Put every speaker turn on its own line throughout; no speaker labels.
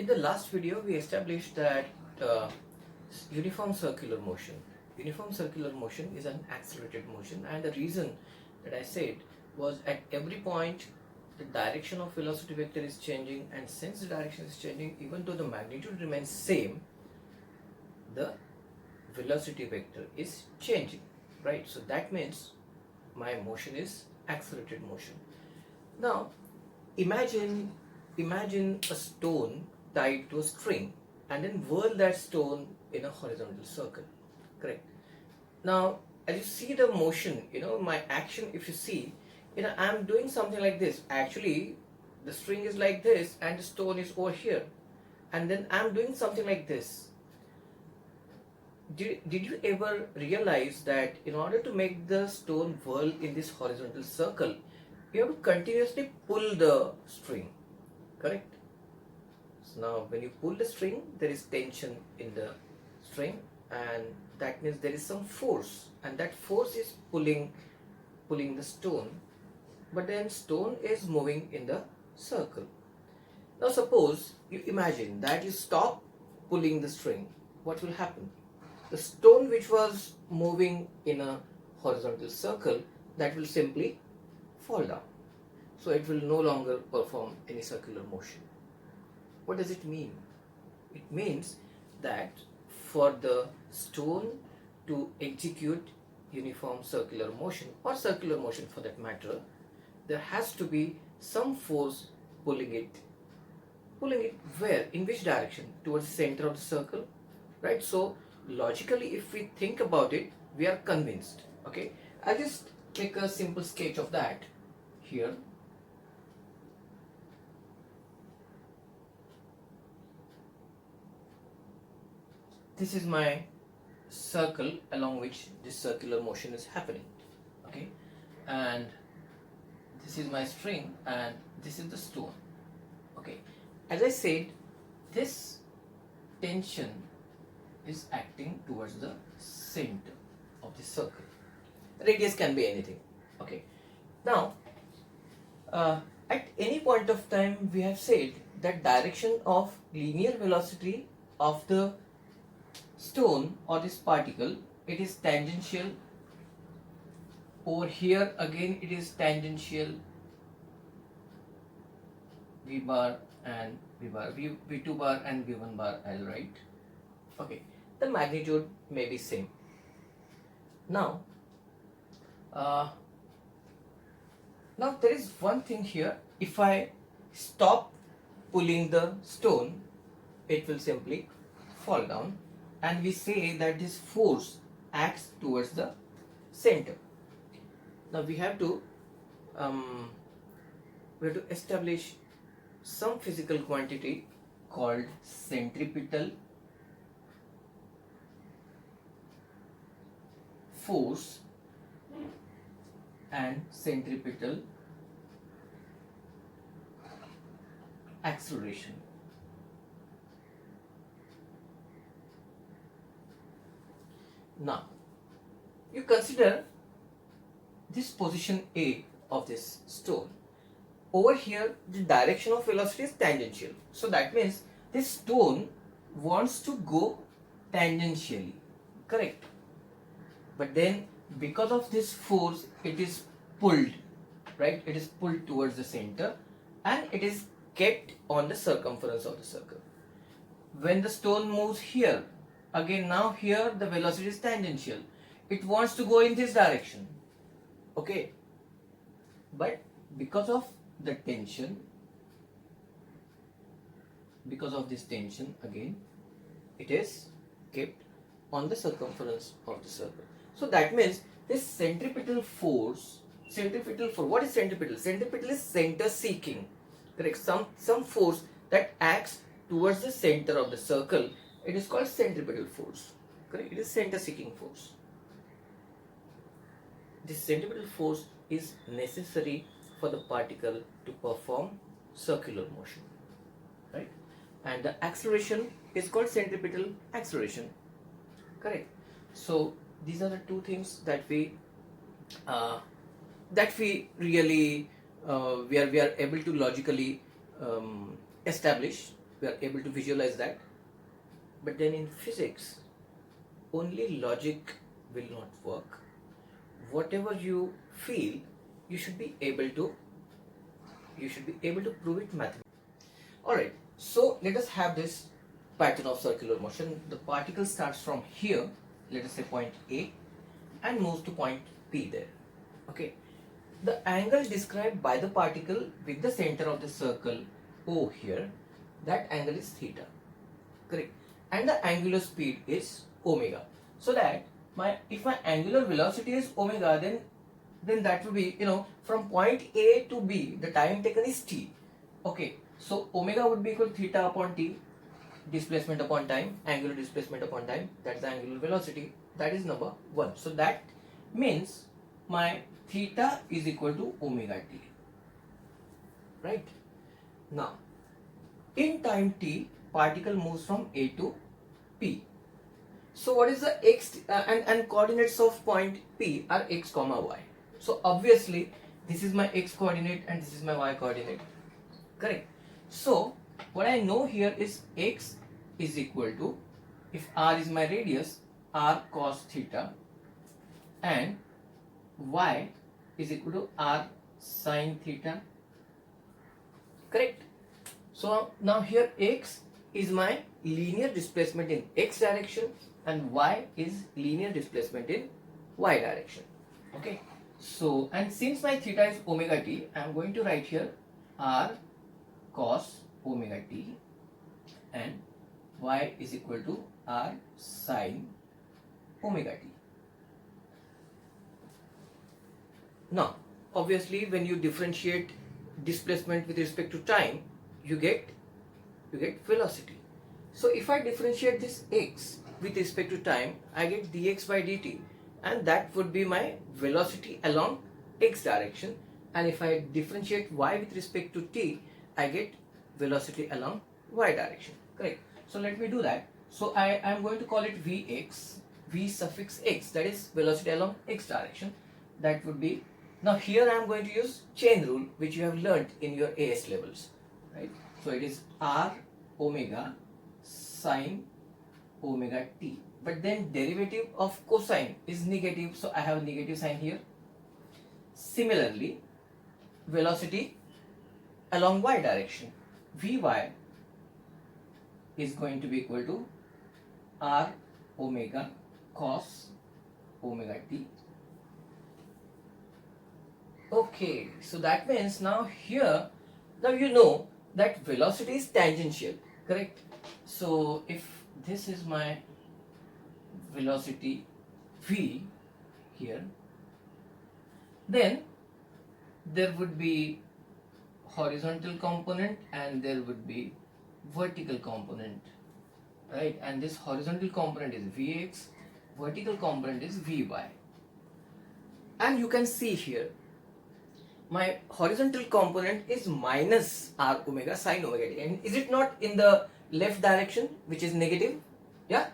In the last video, we established that uh, uniform circular motion. Uniform circular motion is an accelerated motion, and the reason that I said was at every point the direction of velocity vector is changing, and since the direction is changing, even though the magnitude remains same, the velocity vector is changing, right? So that means my motion is accelerated motion. Now imagine a stone tied to a string and then whirl that stone in a horizontal circle, correct? Now as you see the motion, my action, if you see, I'm doing something like this. Actually the string is like this and the stone is over here, and then I'm doing something like this. Did you ever realize that in order to make the stone whirl in this horizontal circle, you have to continuously pull the string, correct? So now when you pull the string, there is tension in the string, and that means there is some force, and that force is pulling the stone, but then stone is moving in the circle. Now suppose you imagine that you stop pulling the string. What will happen? The stone which was moving in a horizontal circle, that will simply fall down. So it will no longer perform any circular motion. What does it mean? It means that for the stone to execute uniform circular motion, or circular motion for that matter, there has to be some force pulling it. Pulling it where? In which direction? Towards the center of the circle, right? So logically, if we think about it, we are convinced. Okay, I'll just make a simple sketch of that here. This is my circle along which this circular motion is happening. Okay, and this is my string and this is the stone. Okay, as I said, this tension is acting towards the center of the circle. Radius can be anything. Okay, now at any point of time, we have said that direction of linear velocity of the stone or this particle, it is tangential. Over here again it is tangential, v bar and v bar, v2 bar and v1 bar, I'll write. Okay, the magnitude may be same. Now now there is one thing here. If I stop pulling the stone, it will simply fall down, and we say that this force acts towards the center. Now we have to establish some physical quantity called centripetal force and centripetal acceleration. Now you consider this position A of this stone. Over here the direction of velocity is tangential, so that means this stone wants to go tangentially, correct? But then because of this force, it is pulled, right? It is pulled towards the center and it is kept on the circumference of the circle. When the stone moves here, again now here the velocity is tangential. It wants to go in this direction. Okay, but because of the tension, because of this tension, again it is kept on the circumference of the circle. So that means this centripetal force, what is centripetal? Centripetal is center seeking, correct? Some force that acts towards the center of the circle, it is called centripetal force, correct? It is center seeking force. This centripetal force is necessary for the particle to perform circular motion, right? And the acceleration is called centripetal acceleration, correct? So these are the two things that we really we are able to logically establish we are able to visualize that. But then in physics, only logic will not work. Whatever you feel, you should be able to prove it mathematically. Alright, so let us have this pattern of circular motion. The particle starts from here, let us say point A, and moves to point P there. Okay, the angle described by the particle with the center of the circle O here, that angle is theta, correct, and the angular speed is omega. So that if my angular velocity is omega, then that will be, from point A to B, the time taken is t. Okay, so omega would be equal to theta upon t, displacement upon time, angular displacement upon time, that's the angular velocity, that is number 1. So that means my theta is equal to omega t, right? Now, in time t, particle moves from A to P. So what is the x and coordinates of point P are x comma y. So obviously this is my x coordinate and this is my y coordinate, correct? So what I know here is x is equal to, if r is my radius, r cos theta, and y is equal to r sin theta, correct? So now here x is my linear displacement in x direction and y is linear displacement in y direction. Okay, so and since my theta is omega t, I am going to write here r cos omega t and y is equal to r sin omega t. Now obviously when you differentiate displacement with respect to time, you get velocity. So if I differentiate this x with respect to time, I get dx by dt, and that would be my velocity along x direction. And if I differentiate y with respect to t, I get velocity along y direction, correct? So let me do that. So I am going to call it vx, v suffix x, that is velocity along x direction. That would be, now here I am going to use chain rule, which you have learnt in your AS levels, right? So it is r omega sine omega t, but then derivative of cosine is negative, so I have a negative sign here. Similarly, velocity along y direction, vy is going to be equal to r omega cos omega t. Okay, so that means now here, now you know that velocity is tangential, correct? So if this is my velocity v here, then there would be horizontal component and there would be vertical component, right? And this horizontal component is vx, vertical component is vy. And you can see here, my horizontal component is minus r omega sine omega t, and is it not in the left direction, which is negative? Yeah.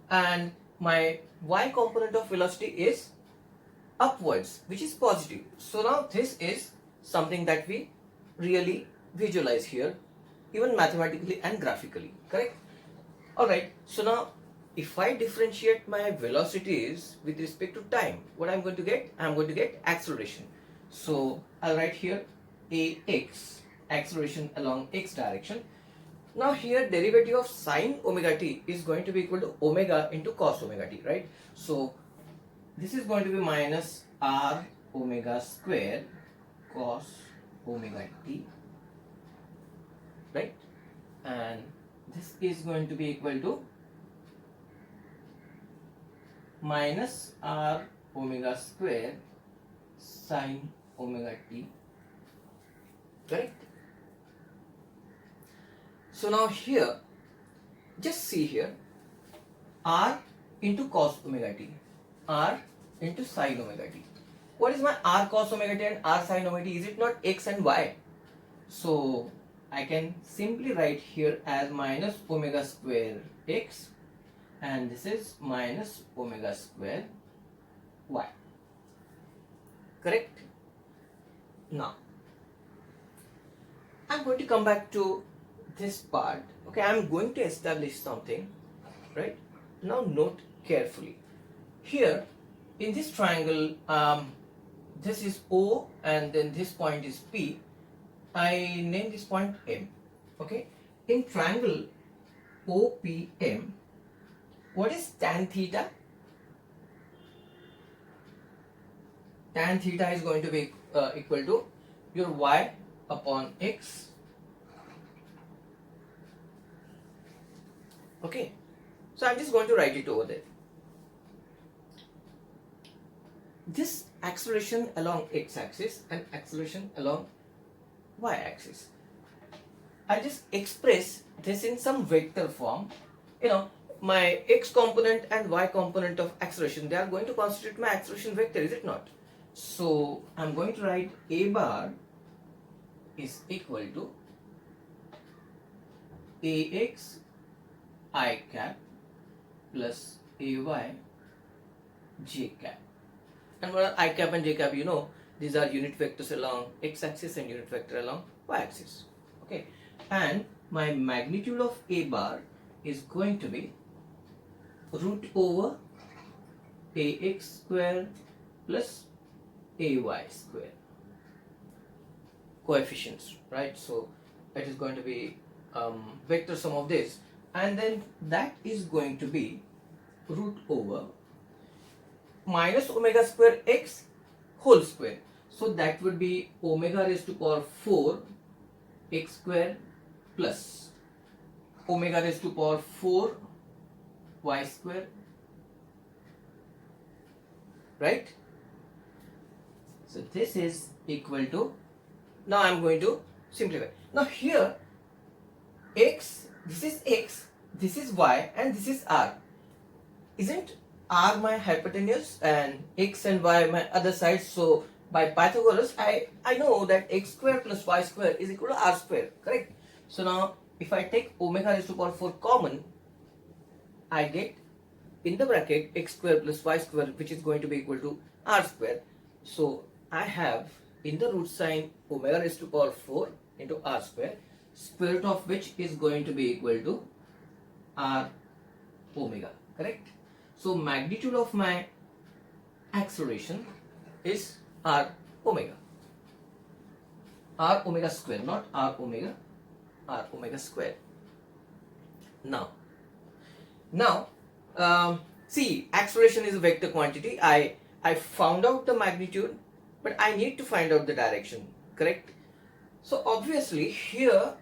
And my y component of velocity is upwards, which is positive. So now this is something that we really visualize here, even mathematically and graphically, correct? Alright, so now if I differentiate my velocities with respect to time, what I'm going to get? I'm going to get acceleration. So I'll write here ax, acceleration along x direction. Now here derivative of sine omega t is going to be equal to omega into cos omega t, right? So this is going to be minus r omega square cos omega t, right? And this is going to be equal to minus r omega square sine omega t, correct? So now here, just see here, r into cos omega t, r into sine omega t. What is my r cos omega t and r sine omega t? Is it not x and y? So I can simply write here as minus omega square x, and this is minus omega square y, correct? Now I'm going to come back to this part, okay, I'm going to establish something, right? Now note carefully. Here in this triangle, this is O and then this point is P. I name this point M. Okay. In triangle OPM, what is tan theta? Tan theta is going to be equal to your y upon x. Okay. So I'm just going to write it over there. This acceleration along x-axis and acceleration along y-axis. I just express this in some vector form. You know, my x component and y component of acceleration, they are going to constitute my acceleration vector, is it not? So I'm going to write a bar is equal to ax I cap plus ay j cap. And what are I cap and j cap? You know, these are unit vectors along x-axis and unit vector along y-axis. Okay, and my magnitude of a bar is going to be root over ax square plus ay square. Coefficients, right? So it is going to be vector sum of this, and then that is going to be root over minus omega square x whole square. So that would be omega raised to power 4 x square plus omega raised to power 4 y square, right? So this is equal to, now I am going to simplify. Now here x, this is y and this is r. Isn't r my hypotenuse and x and y my other sides? So by Pythagoras, I know that x square plus y square is equal to r square, correct? So now if I take omega raised to power 4 common, I get in the bracket x square plus y square, which is going to be equal to r square. So I have in the root sign omega raised to power 4 into r square, square root of which is going to be equal to r omega, correct? So magnitude of my acceleration is r omega square, not r omega square. Now see, acceleration is a vector quantity. I found out the magnitude, but I need to find out the direction, correct? So obviously here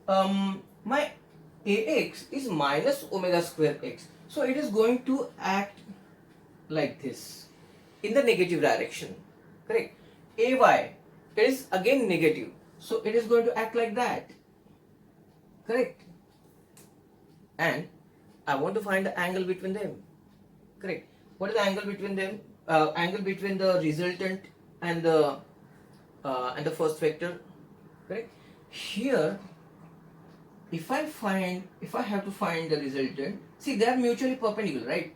my ax is minus omega square x, so it is going to act like this in the negative direction, correct? Ay, it is again negative, so it is going to act like that, correct? And I want to find the angle between them, correct? What is the angle between them? Angle between the resultant and the first vector, correct? Here if I have to find the resultant, see, they are mutually perpendicular, right?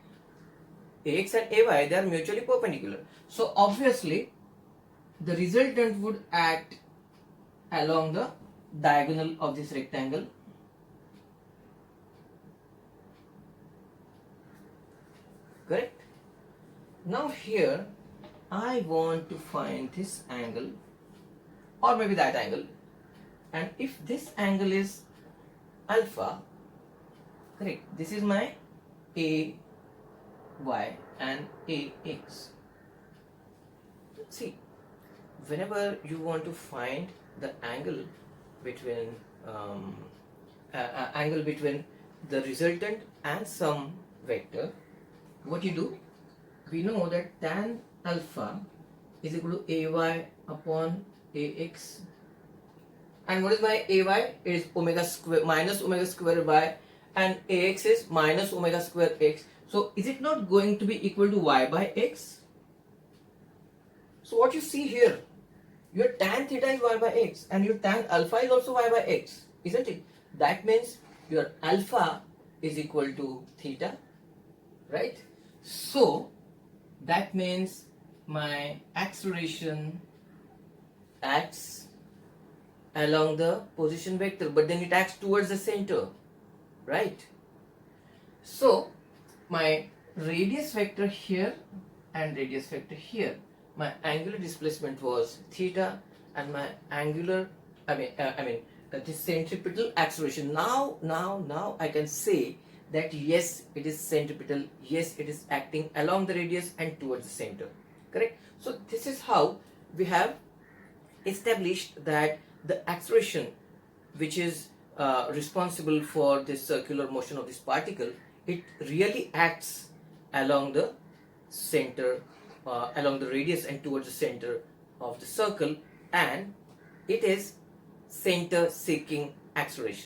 Ax and ay, they are mutually perpendicular. So obviously the resultant would act along the diagonal of this rectangle, correct? Now here I want to find this angle or maybe that angle, and if this angle is alpha, correct, this is my a y and ax. See, whenever you want to find the angle between the resultant and some vector, what you do, we know that tan alpha is equal to ay upon ax. And what is my ay? It is omega square minus omega square y, and ax is minus omega square x. So is it not going to be equal to y by x? So what you see here, your tan theta is y by x and your tan alpha is also y by x, isn't it? That means your alpha is equal to theta, right? So that means my acceleration acts along the position vector, but then it acts towards the center, right? So my radius vector here and radius vector here, my angular displacement was theta, and my angular, this centripetal acceleration. Now I can say that yes, it is centripetal, yes, it is acting along the radius and towards the center, correct? So this is how we have established that the acceleration which is responsible for this circular motion of this particle, it really acts along the center, along the radius and towards the center of the circle, and it is center seeking acceleration.